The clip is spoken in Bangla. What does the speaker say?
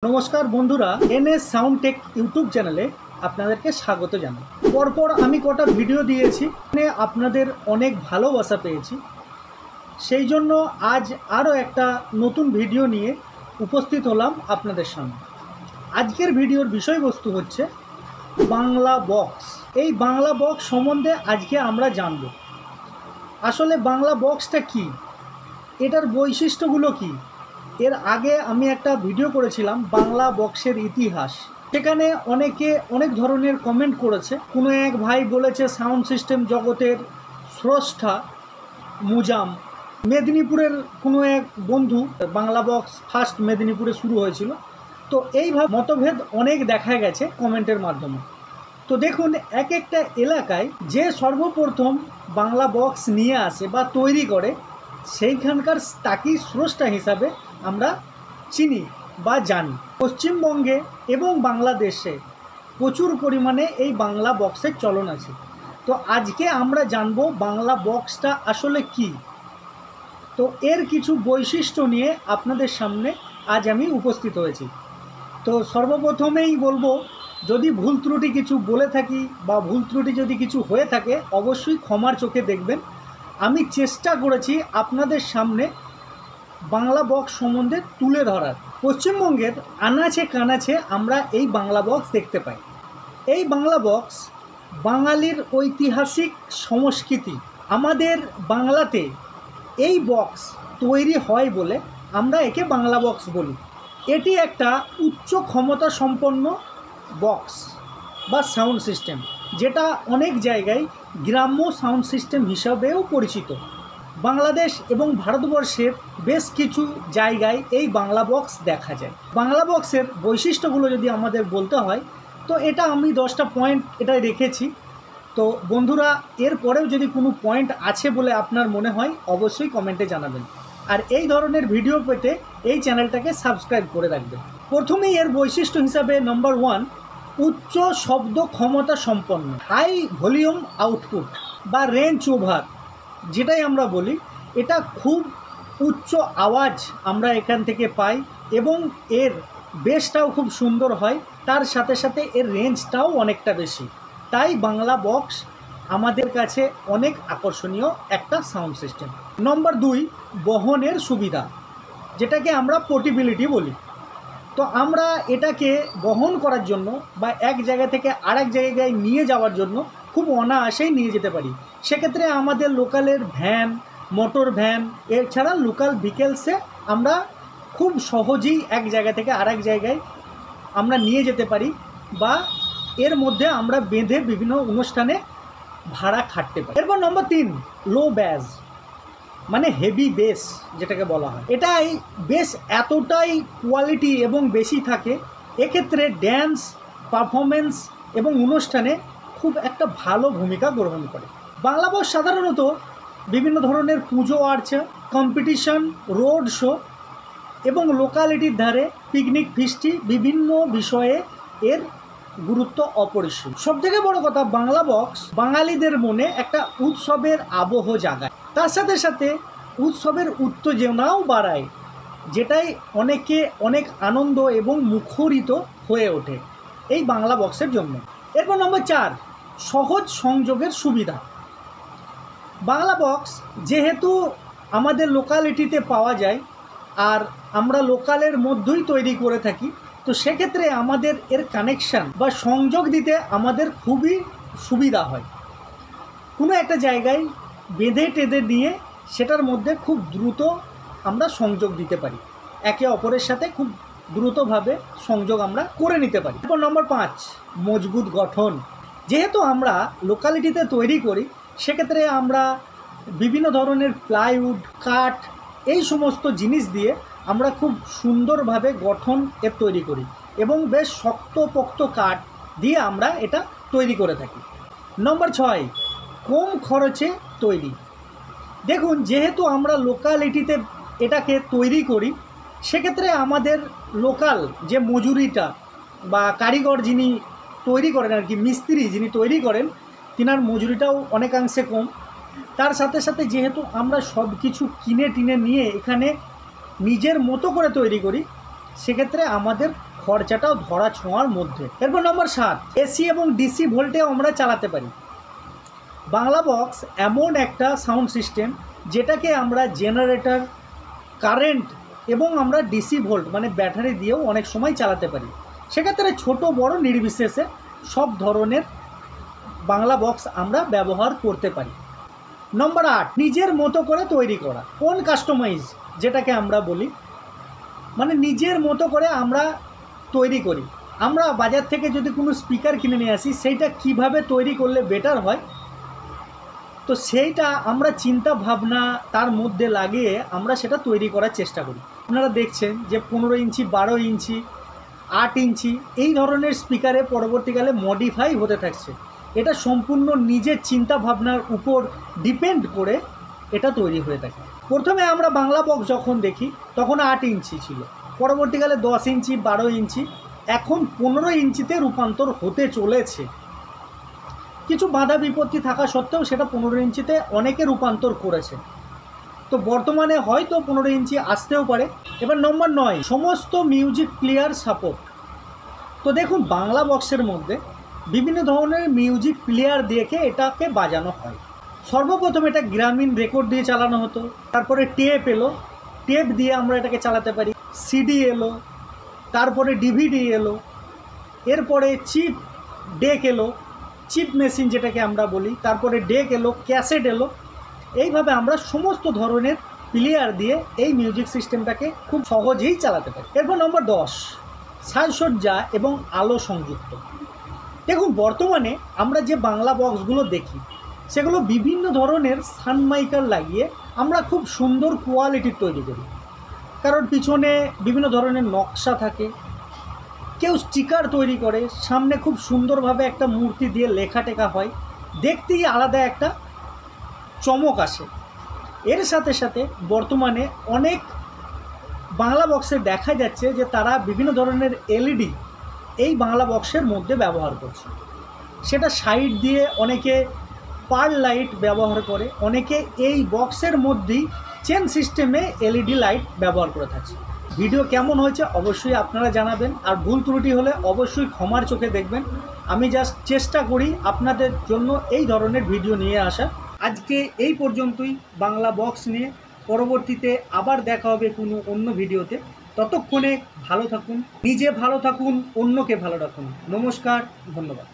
নমস্কার বন্ধুরা, এনএস সাউন্ড টেক ইউটিউব চ্যানেলে আপনাদেরকে স্বাগত জানাই। পরপর আমি কটা ভিডিও দিয়েছি, আপনাদের অনেক ভালোবাসা পেয়েছি। সেই জন্য আজ আরও একটা নতুন ভিডিও নিয়ে উপস্থিত হলাম আপনাদের সামনে। আজকের ভিডিওর বিষয়বস্তু হচ্ছে বাংলা বক্স। এই বাংলা বক্স সম্বন্ধে আজকে আমরা জানব। আসলে বাংলা বক্সটা কি, এটার বৈশিষ্ট্যগুলো কি। এর আগে আমি একটা ভিডিও করেছিলাম বাংলা বক্সের ইতিহাস। সেখানে অনেকে অনেক ধরনের কমেন্ট করেছে। কোনো এক ভাই বলেছে সাউন্ড সিস্টেম জগতের স্রষ্টা মুজাম। মেদিনীপুরের কোনো এক বন্ধু, বাংলা বক্স ফার্স্ট মেদিনীপুরে শুরু হয়েছিল। তো এইভাবে মতভেদ অনেক দেখা গেছে কমেন্টের মাধ্যমে। তো দেখুন, এক একটা এলাকায় যে সর্বপ্রথম বাংলা বক্স নিয়ে আসে বা তৈরি করে, সেইখানকার তাকেই স্রষ্টা হিসাবে আমরা চিনি বা জানি। পশ্চিমবঙ্গে এবং বাংলাদেশে প্রচুর পরিমাণে এই বাংলা বক্সের চলন আছে। তো আজকে আমরা জানবো বাংলা বক্সটা আসলে কি। তো এর কিছু বৈশিষ্ট্য নিয়ে আপনাদের সামনে আজ আমি উপস্থিত হয়েছি। তো সর্বপ্রথমেই বলবো, যদি ভুল ত্রুটি কিছু বলে থাকি বা ভুল ত্রুটি যদি কিছু হয়ে থাকে, অবশ্যই ক্ষমার চোখে দেখবেন। আমি চেষ্টা করেছি আপনাদের সামনে বাংলা বক্স সম্বন্ধে তুলে ধরার। পশ্চিমবঙ্গের আনাচে কানাচে আমরা এই বাংলা বক্স দেখতে পাই। এই বাংলা বক্স বাঙালির ঐতিহাসিক সংস্কৃতি। আমাদের বাংলাতে এই বক্স তৈরি হয় বলে আমরা একে বাংলা বক্স বলি। এটি একটা উচ্চ ক্ষমতা সম্পন্ন বক্স বা সাউন্ড সিস্টেম, যেটা অনেক জায়গায় গ্রাম্য সাউন্ড সিস্টেম হিসাবেও পরিচিত। বাংলাদেশ এবং ভারতবর্ষের বেশ কিছু জায়গায় এই বাংলা বক্স দেখা যায়। বাংলা বক্সের বৈশিষ্ট্যগুলো যদি আমাদের বলতে হয়, তো এটা আমি 10টা পয়েন্ট এটাই রেখেছি। তো বন্ধুরা, এরপরেও যদি কোনো পয়েন্ট আছে বলে আপনার মনে হয়, অবশ্যই কমেন্টে জানাবেন। আর এই ধরনের ভিডিও পেতে এই চ্যানেলটাকে সাবস্ক্রাইব করে রাখবেন। প্রথমেই এর বৈশিষ্ট্য হিসাবে নম্বর 1, উচ্চ শব্দ ক্ষমতা সম্পন্ন, হাই ভলিউম আউটপুট বা রেঞ্জ ওভার যেটাই আমরা বলি। এটা খুব উচ্চ আওয়াজ আমরা এখান থেকে পাই এবং এর বেসটাও খুব সুন্দর হয়। তার সাথে সাথে এর রেঞ্জটাও অনেকটা বেশি। তাই বাংলা বক্স আমাদের কাছে অনেক আকর্ষণীয় একটা সাউন্ড সিস্টেম। নম্বর 2, বহনের সুবিধা, যেটাকে আমরা পোর্টেবিলিটি বলি। তো আমরা এটাকে বহন করার জন্য বা এক জায়গা থেকে আরেক জায়গায় নিয়ে যাওয়ার জন্য খুব অনায়াসেই নিয়ে যেতে পারি। সেক্ষেত্রে আমাদের লোকালের ভ্যান, মোটর ভ্যান, এছাড়া লোকাল ভেহিকেলসে আমরা খুব সহজেই এক জায়গা থেকে আরেক জায়গায় আমরা নিয়ে যেতে পারি, বা এর মধ্যে আমরা বেঁধে বিভিন্ন অনুষ্ঠানে ভাড়া খাটতে পারি। এরপর নম্বর 3, লো ব্যাস মানে হেভি বেস যেটাকে বলা হয়। এটাই বেস এতটাই কোয়ালিটি এবং বেশি থাকে, এক্ষেত্রে ড্যান্স, পারফরমেন্স এবং অনুষ্ঠানে খুব একটা ভালো ভূমিকা গ্রহণ করে। বাংলা বক্স সাধারণত বিভিন্ন ধরনের পুজো আর্চা, কম্পিটিশন, রোড শো এবং লোকালিটির ধারে পিকনিক ফিস্টি, বিভিন্ন বিষয়ে এর গুরুত্ব অপরিসীম। সবথেকে বড় কথা, বাংলা বক্স বাঙালিদের মনে একটা উৎসবের আবহ জাগায়। তার সাথে সাথে উৎসবের উত্তেজনাও বাড়ায়, যেটাই অনেকে অনেক আনন্দ এবং মুখরিত হয়ে ওঠে এই বাংলা বক্সের জন্য। এরপর নম্বর 4, সহজ সংযোগের সুবিধা। বাংলা বক্স যেহেতু আমাদের লোকালিটিতে পাওয়া যায় আর আমরা লোকালের মধ্যেই তৈরি করে থাকি, তো সেক্ষেত্রে আমাদের এর কানেকশান বা সংযোগ দিতে আমাদের খুবই সুবিধা হয়। কোনো একটা জায়গায় বেঁধে টেঁধে নিয়ে সেটার মধ্যে খুব দ্রুত আমরা সংযোগ দিতে পারি, একে অপরের সাথে খুব দ্রুতভাবে সংযোগ আমরা করে নিতে পারি। এরপর নম্বর 5, মজবুত গঠন। যেহেতু আমরা লোকালিটিতে তৈরি করি, সেক্ষেত্রে আমরা বিভিন্ন ধরনের প্লাইউড, কাঠ, এই সমস্ত জিনিস দিয়ে আমরা খুব সুন্দরভাবে গঠন এর তৈরি করি এবং বেশ শক্তপোক্ত কাঠ দিয়ে আমরা এটা তৈরি করে থাকি। নম্বর 6, কম খরচে তৈরি। দেখুন, যেহেতু আমরা লোকালিটিতে এটাকে তৈরি করি, সেক্ষেত্রে আমাদের লোকাল যে মজুরিটা বা কারিগর যিনি তৈরি করেন আর কি, মিস্ত্রি যিনি তৈরি করেন, তিনার মজুরিটাও অনেকাংশে কম। তার সাথে সাথে যেহেতু আমরা সব কিছু কিনে টিনে নিয়ে এখানে নিজের মতো করে তৈরি করি, সেক্ষেত্রে আমাদের খরচাটাও ধরা ছোঁয়ার মধ্যে। এরপর নম্বর 7, এসি এবং ডিসি ভোল্টেও আমরা চালাতে পারি। বাংলা বক্স এমন একটা সাউন্ড সিস্টেম যেটাকে আমরা জেনারেটর, কারেন্ট এবং আমরা ডিসি ভোল্ট মানে ব্যাটারি দিয়েও অনেক সময় চালাতে পারি। সেক্ষেত্রে ছোট বড় নির্বিশেষে সব ধরনের বাংলা বক্স আমরা ব্যবহার করতে পারি। নম্বর 8, নিজের মতো করে তৈরি করা। কোন কাস্টমাইজ যেটাকে আমরা বলি, মানে নিজের মতো করে আমরা তৈরি করি। আমরা বাজার থেকে যদি কোনো স্পিকার কিনে নিয়ে আসি, সেইটা কিভাবে তৈরি করলে বেটার হয়, তো সেইটা আমরা চিন্তা ভাবনা তার মধ্যে লাগিয়ে আমরা সেটা তৈরি করার চেষ্টা করি। আপনারা দেখছেন যে 15 ইঞ্চি, 12 ইঞ্চি, 8 ইঞ্চি এই ধরনের স্পিকারে পরবর্তীকালে মডিফাই হতে থাকছে। এটা সম্পূর্ণ নিজের চিন্তা ভাবনার উপর ডিপেন্ড করে এটা তৈরি হয়ে থাকে। প্রথমে আমরা বাংলা বক্স যখন দেখি তখন 8 ইঞ্চি ছিল, পরবর্তীকালে 10 ইঞ্চি, 12 ইঞ্চি, এখন 15 ইঞ্চিতে রূপান্তর হতে চলেছে। কিছু বাধা বিপত্তি থাকা সত্ত্বেও সেটা 15 ইঞ্চিতে অনেকে রূপান্তর করেছে। তো বর্তমানে হয়তো 15 ইঞ্চি আসতেও পারে। এবার নম্বর 9, সমস্ত মিউজিক প্লেয়ার সাপোর্ট। তো দেখুন, বাংলা বক্সের মধ্যে বিভিন্ন ধরনের মিউজিক প্লেয়ার দিয়েকে এটাকে বাজানো হয়। সর্বপ্রথম এটা গ্রামীণ রেকর্ড দিয়ে চালানো হতো, তারপরে টেপ এলো, টেপ দিয়ে আমরা এটাকে চালাতে পারি, সিডি এলো, তারপরে ডিভিডি এলো, এরপরে চিপ ডেক এলো, চিপ মেশিন যেটাকে আমরা বলি, তারপরে ডেক এলো, ক্যাসেট এলো। এইভাবে আমরা সমস্ত ধরনের প্লেয়ার দিয়ে এই মিউজিক সিস্টেমটাকে খুব সহজেই চালাতে পারি। এরপর নম্বর 10, সাজসজ্জা এবং আলো সংযুক্ত। দেখুন, বর্তমানে আমরা যে বাংলা বক্সগুলো দেখি সেগুলো বিভিন্ন ধরনের সানমাইকার লাগিয়ে আমরা খুব সুন্দর কোয়ালিটির তৈরি করি। কারণ পিছনে বিভিন্ন ধরনের নকশা থাকে, কেউ স্টিকার তৈরি করে, সামনে খুব সুন্দরভাবে একটা মূর্তি দিয়ে লেখা টেখা হয়, দেখতেই আলাদা একটা চমক আসে। এর সাথে সাথে বর্তমানে অনেক বাংলা বক্সে দেখা যাচ্ছে যে তারা বিভিন্ন ধরনের এলইডি এই বাংলা বক্সের মধ্যে ব্যবহার করছে। সেটা সাইড দিয়ে অনেকে পার লাইট ব্যবহার করে, অনেকে এই বক্সের মধ্যেই চেন সিস্টেমে এলইডি লাইট ব্যবহার করে থাকছে। ভিডিও কেমন হয়েছে অবশ্যই আপনারা জানাবেন, আর ভুল ত্রুটি হলে অবশ্যই ক্ষমার চোখে দেখবেন। আমি জাস্ট চেষ্টা করি আপনাদের জন্য এই ধরনের ভিডিও নিয়ে আসা। আজকে এই পর্যন্তই বাংলা বক্স নিয়ে। পরবর্তীতে আবার দেখা হবে কোনো অন্য ভিডিওতে। ততক্ষণে ভালো থাকুন, নিজে ভালো থাকুন, অন্যকে ভালো রাখুন। নমস্কার, ধন্যবাদ।